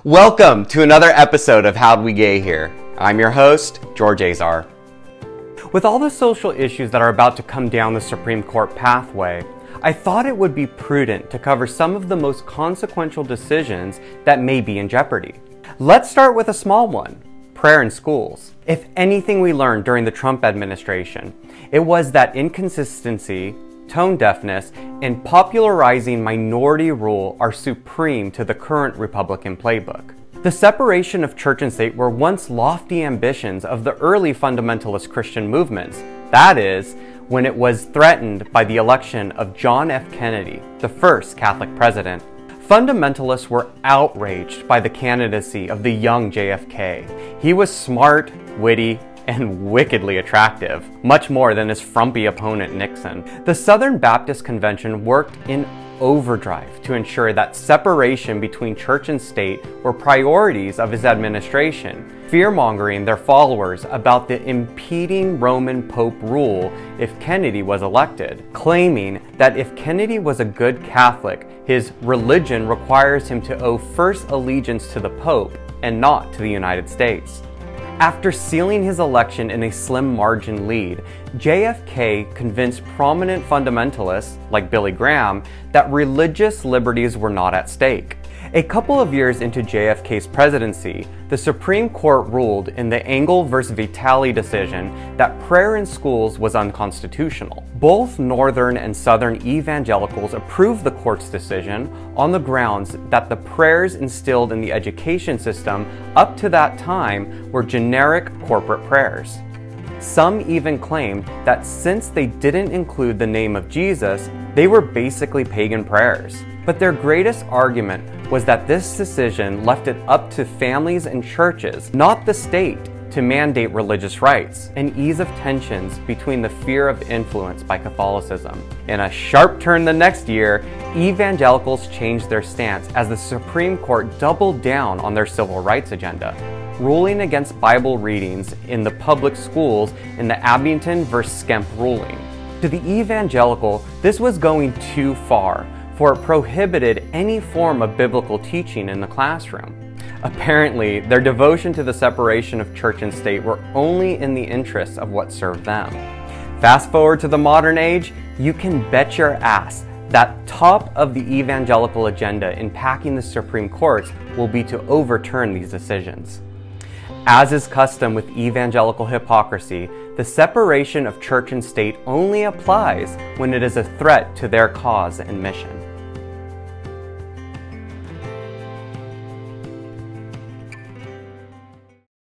Welcome to another episode of How'd We Gay Here. I'm your host, George Azar. With all the social issues that are about to come down the Supreme Court pathway, I thought it would be prudent to cover some of the most consequential decisions that may be in jeopardy. Let's start with a small one, prayer in schools. If anything we learned during the Trump administration, it was that inconsistency, tone-deafness, and popularizing minority rule are supreme to the current Republican playbook. The separation of church and state were once lofty ambitions of the early fundamentalist Christian movements. That is, when it was threatened by the election of John F. Kennedy, the first Catholic president. Fundamentalists were outraged by the candidacy of the young JFK. He was smart, witty, and wickedly attractive, much more than his frumpy opponent Nixon. The Southern Baptist Convention worked in overdrive to ensure that separation between church and state were priorities of his administration, fear-mongering their followers about the impeding Roman Pope rule if Kennedy was elected, claiming that if Kennedy was a good Catholic, his religion requires him to owe first allegiance to the Pope and not to the United States. After sealing his election in a slim margin lead, JFK convinced prominent fundamentalists, like Billy Graham, that religious liberties were not at stake. A couple of years into JFK's presidency, the Supreme Court ruled in the Engel versus Vitale decision that prayer in schools was unconstitutional. Both Northern and Southern evangelicals approved the court's decision on the grounds that the prayers instilled in the education system up to that time were generic corporate prayers. Some even claimed that since they didn't include the name of Jesus, they were basically pagan prayers. But their greatest argument was that this decision left it up to families and churches, not the state, to mandate religious rights and ease of tensions between the fear of influence by Catholicism. In a sharp turn the next year, evangelicals changed their stance as the Supreme Court doubled down on their civil rights agenda, ruling against Bible readings in the public schools in the Abington versus Skemp ruling. To the evangelical, this was going too far, for it prohibited any form of biblical teaching in the classroom. Apparently, their devotion to the separation of church and state were only in the interests of what served them. Fast forward to the modern age, you can bet your ass that top of the evangelical agenda in packing the Supreme Courts will be to overturn these decisions. As is custom with evangelical hypocrisy, the separation of church and state only applies when it is a threat to their cause and mission.